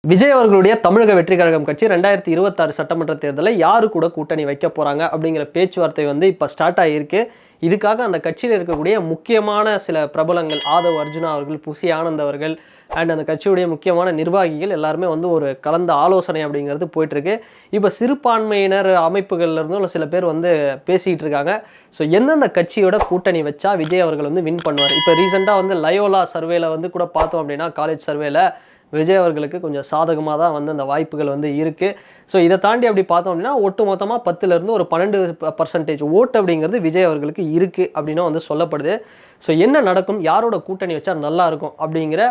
விஜய் அவர்களுடைய தமிழக வெற்றி கழகம் கட்சி 2026 சட்டமன்ற தேர்தலில் யாரு கூட கூட்டணி வைக்க போகிறாங்க அப்படிங்கிற பேச்சுவார்த்தை வந்து இப்போ ஸ்டார்ட் ஆகியிருக்கு. இதுக்காக அந்த கட்சியில் இருக்கக்கூடிய முக்கியமான சில பிரபலங்கள் ஆதவ் அர்ஜுனா அவர்கள், புசி ஆனந்த் அவர்கள் அண்ட் அந்த கட்சியுடைய முக்கியமான நிர்வாகிகள் எல்லாருமே வந்து ஒரு கலந்த ஆலோசனை அப்படிங்கிறது போயிட்டுருக்கு. இப்போ சிறுபான்மையினர் அமைப்புகள்லேருந்து சில பேர் வந்து பேசிகிட்டு இருக்காங்க. ஸோ எந்தெந்த கட்சியோட கூட்டணி வச்சா விஜய் அவர்கள் வந்து வின் பண்ணுவார். இப்போ ரீசெண்டாக வந்து லயோலா சர்வேல வந்து கூட பார்த்தோம் அப்படின்னா, காலேஜ் சர்வேல விஜய் அவர்களுக்கு கொஞ்சம் சாதகமாக தான் வந்து அந்த வாய்ப்புகள் வந்து இருக்குது. ஸோ இதை தாண்டி அப்படி பார்த்தோம் அப்படின்னா ஒட்டு மொத்தமாக 10% ஒரு 12% ஓட்டு அப்படிங்கிறது விஜய் அவர்களுக்கு இருக்குது அப்படின்னு வந்து சொல்லப்படுது. ஸோ என்ன நடக்கும், யாரோட கூட்டணி வச்சா நல்லாயிருக்கும் அப்படிங்கிற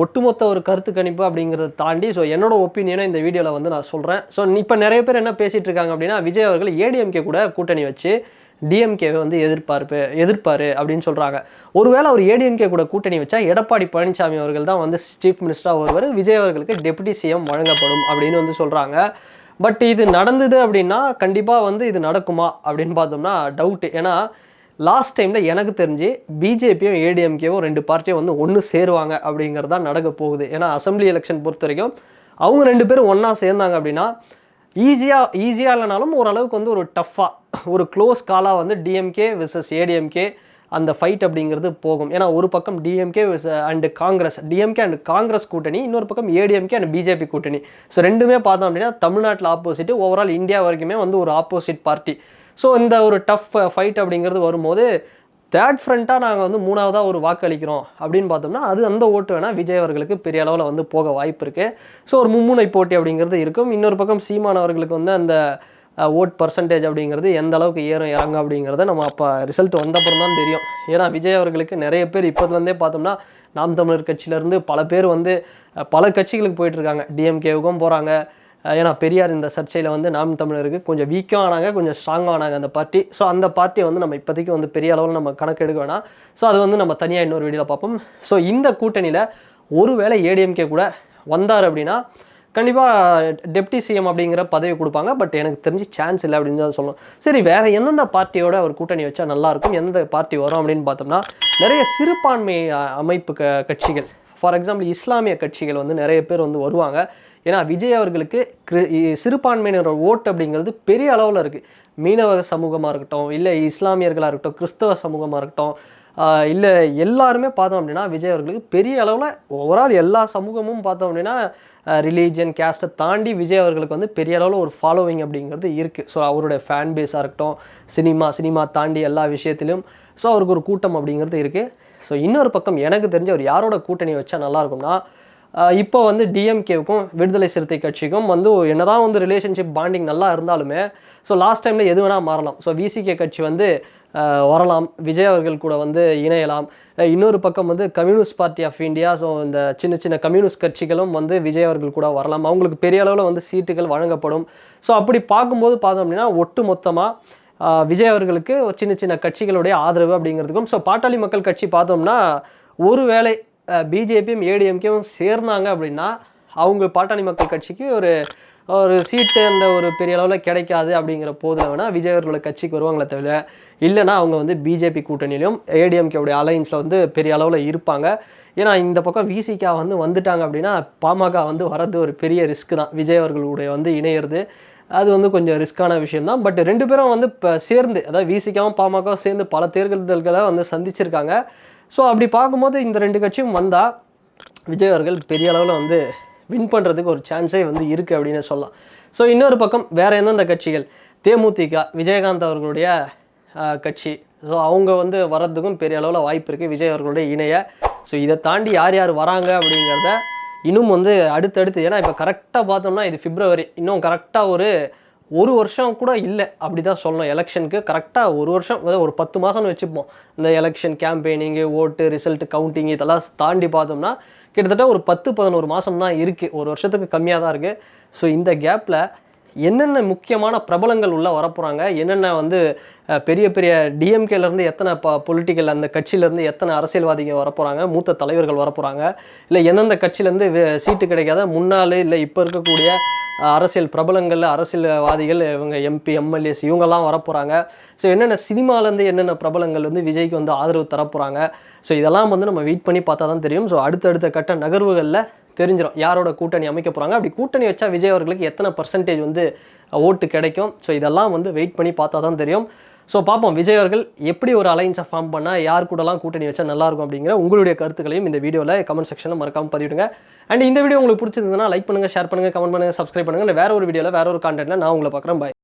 ஒட்டுமொத்த ஒரு கருத்து கணிப்பு அப்படிங்கிறத தாண்டி ஸோ என்னோட ஒப்பீனியனை இந்த வீடியோவில் வந்து நான் சொல்கிறேன். ஸோ இப்போ நிறைய பேர் என்ன பேசிகிட்டு இருக்காங்க அப்படின்னா, விஜய் அவர்கள் ஏடிஎம்கே கூட கூட்டணி வச்சு டிஎம்கேவை வந்து எதிர்ப்பார் அப்படின்னு சொல்கிறாங்க. ஒருவேளை அவர் ஏடிஎம்கே கூட கூட்டணி வச்சா எடப்பாடி பழனிசாமி அவர்கள் தான் வந்து சீஃப் மினிஸ்டராக வருவார், விஜய் அவர்களுக்கு டெபுட்டி சிஎம் வழங்கப்படும் அப்படின்னு வந்து சொல்கிறாங்க. பட் இது நடந்தது அப்படின்னா கண்டிப்பாக வந்து இது நடக்குமா அப்படின்னு பார்த்தோம்னா டவுட்டு. ஏன்னா லாஸ்ட் டைமில் எனக்கு தெரிஞ்சு பிஜேபியும் ஏடிஎம்கேவும் 2 பார்ட்டியும் வந்து ஒன்று சேருவாங்க அப்படிங்கிறது தான் நடக்க போகுது. ஏன்னா அசம்பிளி எலெக்ஷன் பொறுத்த வரைக்கும் அவங்க 2 பேரும் ஒன்றா சேர்ந்தாங்க அப்படின்னா ஈஸியாக இல்லைனாலும் ஓரளவுக்கு வந்து ஒரு டஃப்பாக ஒரு க்ளோஸ் காலாக வந்து டிஎம்கே விசஸ் ஏடிஎம்கே அந்த ஃபைட் அப்படிங்கிறது போகும். ஏன்னா ஒரு பக்கம் DMK and Congress, DMK and Congress கூட்டணி, இன்னொரு பக்கம் ஏடிஎம்கே அண்ட் பிஜேபி கூட்டணி. ஸோ ரெண்டுமே பார்த்தோம் அப்படின்னா தமிழ்நாட்டில் ஆப்போசிட், ஓவரால் இந்தியா வரைக்குமே வந்து ஒரு ஆப்போசிட் பார்ட்டி. ஸோ இந்த ஒரு டஃப் ஃபைட் அப்படிங்கிறது வரும்போது தேர்ட் ஃப்ரண்ட்டாக நாங்கள் வந்து 3ஆவதாக ஒரு வாக்கு அளிக்கிறோம் அப்படின்னு பார்த்தோம்னா அது அந்த ஓட்டு வேணால் விஜய் அவர்களுக்கு பெரிய அளவில் வந்து போக வாய்ப்பு இருக்குது. ஸோ ஒரு மும்முனை போட்டி அப்படிங்கிறது இருக்கும். இன்னொரு பக்கம் சீமான் அவர்களுக்கு வந்து அந்த ஓட் பர்சன்டேஜ் அப்படிங்கிறது எந்த அளவுக்கு ஏறும் இறங்க அப்படிங்கிறத நம்ம அப்போ ரிசல்ட் வந்தப்புறம் தான் தெரியும். ஏன்னா விஜய் அவர்களுக்கு நிறைய பேர் இப்போதுலேருந்தே பார்த்தோம்னா நாம் தமிழர் கட்சியிலேருந்து பல பேர் வந்து பல கட்சிகளுக்கு போயிட்டுருக்காங்க. டிஎம்கேவுக்கும் போகிறாங்க. ஏன்னா பெரியார் இந்த சர்ச்சையில் வந்து நாம் தமிழருக்கு கொஞ்சம் வீக்காக ஆனாங்க, கொஞ்சம் ஸ்ட்ராங்காக ஆனாங்க அந்த பார்ட்டி. ஸோ அந்த பார்ட்டியை வந்து நம்ம இப்போதைக்கு வந்து பெரிய அளவில் நம்ம கணக்கு எடுக்க வேணாம். ஸோ அது வந்து நம்ம தனியாக இன்னொரு வீடியோவில் பார்ப்போம். ஸோ இந்த கூட்டணியில் ஒருவேளை ஏடிஎம்கே கூட வந்தார் அப்படின்னா கண்டிப்பாக டெப்டி சிஎம் அப்படிங்கிற பதவி கொடுப்பாங்க. பட் எனக்கு தெரிஞ்சு சான்ஸ் இல்லை அப்படின்னு தான் சொல்லணும். சரி, வேறு எந்தெந்த பார்ட்டியோட ஒரு கூட்டணி வச்சா நல்லாயிருக்கும், எந்த பார்ட்டி வரும் அப்படின்னு பார்த்தோம்னா நிறைய சிறுபான்மை அமைப்பு கட்சிகள், ஃபார் எக்ஸாம்பிள் இஸ்லாமிய கட்சிகள் வந்து நிறைய பேர் வந்து வருவாங்க. ஏன்னா விஜய் அவர்களுக்கு சிறுபான்மையினர் ஓட்டு அப்படிங்கிறது பெரிய அளவில் இருக்குது. மீனவ சமூகமாக இருக்கட்டும், இல்லை இஸ்லாமியர்களாக இருக்கட்டும், கிறிஸ்தவ சமூகமாக இருக்கட்டும், இல்லை எல்லாருமே பார்த்தோம் அப்படின்னா விஜய் அவர்களுக்கு பெரிய அளவில் ஓவரால் எல்லா சமூகமும் பார்த்தோம் அப்படின்னா ரிலீஜியன் கேஸ்ட்டை தாண்டி விஜய் அவர்களுக்கு வந்து பெரிய அளவில் ஒரு ஃபாலோவிங் அப்படிங்கிறது இருக்குது. ஸோ அவருடைய ஃபேன் பேஸாக இருக்கட்டும், சினிமா தாண்டி எல்லா விஷயத்திலும் ஸோ அவருக்கு ஒரு கூட்டம் அப்படிங்கிறது இருக்குது. ஸோ இன்னொரு பக்கம் எனக்கு தெரிஞ்ச ஒரு யாரோட கூட்டணி வச்சா நல்லாயிருக்கும்னா, இப்போ வந்து டிஎம்கேவுக்கும் விடுதலை சிறுத்தை கட்சிக்கும் வந்து என்னதான் வந்து ரிலேஷன்ஷிப் பாண்டிங் நல்லா இருந்தாலுமே ஸோ லாஸ்ட் டைமில் எது வேணால் மாறலாம். ஸோ விசிகே கட்சி வந்து வரலாம், விஜய் அவர்கள் கூட வந்து இணையலாம். இன்னொரு பக்கம் வந்து Communist Party of India, so இந்த சின்ன கம்யூனிஸ்ட் கட்சிகளும் வந்து விஜய் அவர்கள் கூட வரலாம். அவங்களுக்கு பெரிய அளவில் வந்து சீட்டுகள் வழங்கப்படும். ஸோ அப்படி பார்க்கும்போது பார்த்தோம் அப்படின்னா ஒட்டு மொத்தமாக விஜய் அவர்களுக்கு சின்ன கட்சிகளுடைய ஆதரவு அப்படிங்கிறதுக்கும், ஸோ பாட்டாளி மக்கள் கட்சி பார்த்தோம்னா ஒருவேளை பிஜேபியும் ஏடிஎம்கேவும் சேர்ந்தாங்க அப்படின்னா அவங்க பாட்டாளி மக்கள் கட்சிக்கு ஒரு சீட்டு அந்த ஒரு பெரிய அளவில் கிடைக்காது அப்படிங்கிற போதில் வேணால் விஜய் அவர்களோட கட்சிக்கு வருவாங்களே தவிர, இல்லைனா அவங்க வந்து பிஜேபி கூட்டணியிலும் ஏடிஎம்கேவுடைய அலையன்ஸில் வந்து பெரிய அளவில் இருப்பாங்க. ஏன்னா இந்த பக்கம் விசிகா வந்து வந்துட்டாங்க அப்படின்னா பாமக வந்து வர்றது ஒரு பெரிய ரிஸ்க்கு தான். விஜய் அவர்களுடைய வந்து இணையிறது அது வந்து கொஞ்சம் ரிஸ்க்கான விஷயம்தான். பட் 2 பேரும் வந்து இப்போ சேர்ந்து, அதாவது விசிகாவும் பாமகவும் சேர்ந்து பல தேர்தல்களை வந்து சந்திச்சிருக்காங்க. ஸோ அப்படி பார்க்கும்போது இந்த 2 கட்சியும் வந்தால் விஜய் அவர்கள் பெரிய அளவில் வந்து வின் பண்ணுறதுக்கு ஒரு சான்ஸே வந்து இருக்குது அப்படின்னு சொல்லலாம். ஸோ இன்னொரு பக்கம் வேறு எந்தெந்த கட்சிகள், தேமுதிக விஜயகாந்த் அவர்களுடைய கட்சி, ஸோ அவங்க வந்து வர்றதுக்கும் பெரிய அளவில் வாய்ப்பு இருக்குது விஜய் அவர்களுடைய இணைய. ஸோ இதை தாண்டி யார் யார் வராங்க அப்படிங்கிறத இன்னும் வந்து அடுத்தடுத்து, ஏன்னா இப்போ கரெக்டாக பார்த்தோம்னா இது பிப்ரவரி, இன்னும் கரெக்டாக ஒரு வருஷம் கூட இல்லை அப்படி தான் சொல்லணும். எலெக்ஷனுக்கு கரெக்டாக ஒரு வருஷம், அதாவது ஒரு 10 மாதம்னு வச்சுப்போம். இந்த எலெக்ஷன் கேம்பெயினிங்கு, ஓட்டு ரிசல்ட் கவுண்டிங் இதெல்லாம் தாண்டி பார்த்தோம்னா கிட்டத்தட்ட ஒரு 10-11 மாதம் தான் இருக்குது. ஒரு வருஷத்துக்கு கம்மியாக தான் இருக்குது. ஸோ இந்த கேப்பில் என்னென்ன முக்கியமான பிரபலங்கள் உள்ளே வரப்போகிறாங்க, என்னென்ன வந்து பெரிய டிஎம்கேலேருந்து எத்தனை பொலிட்டிக்கல் அந்த கட்சியிலேருந்து எத்தனை அரசியல்வாதிகள் வரப்போகிறாங்க, மூத்த தலைவர்கள் வரப்போகிறாங்க, இல்லை எந்தெந்த கட்சியிலேருந்து சீட்டு கிடைக்காத முன்னாள் இல்லை இப்போ இருக்கக்கூடிய அரசியல் பிரபலங்கள், அரசியல்வாதிகள், இவங்க எம்பி, எம்எல்ஏஸ் இவங்கெல்லாம் வரப்போகிறாங்க. ஸோ என்னென்ன சினிமாலேருந்து என்னென்ன பிரபலங்கள் வந்து விஜய்க்கு வந்து ஆதரவு தரப்போகிறாங்க. ஸோ இதெல்லாம் வந்து நம்ம வெயிட் பண்ணி பார்த்தா தான் தெரியும். ஸோ அடுத்தடுத்த கட்ட நகர்வுகளில் தெரிஞ்சிடும் யாரோட கூட்டணி அமைக்க போகிறாங்க. அப்படி கூட்டணி வச்சா விஜய் அவர்களுக்கு எத்தனை பர்சன்டேஜ் வந்து ஓட்டு கிடைக்கும். ஸோ இதெல்லாம் வந்து வெயிட் பண்ணி பார்த்தா தான் தெரியும். ஸோ பார்ப்போம் விஜய் அவர்கள் எப்படி ஒரு அலைன்ஸை ஃபார்ம் பண்ணால் யார் கூடலாம் கூட்டணி வச்சா நல்லாயிருக்கும் அப்படிங்கிற உங்களுடைய கருத்துக்களையும் இந்த வீடியோவில் கமெண்ட் செக்ஷனில் மறக்காமல் பதிவிடுங்க. அண்ட் இந்த வீடியோ உங்களுக்கு பிடிச்சிருந்ததுன்னா லைக் பண்ணுங்கள், ஷேர் பண்ணுங்கள், கமெண்ட் பண்ணுங்கள், சப்ஸ்கிரைப் பண்ணுங்கள். வேற ஒரு வீடியோவில் வேற ஒரு கான்டென்ட்டில் நான் உங்களை பார்க்குறேன். பாய்.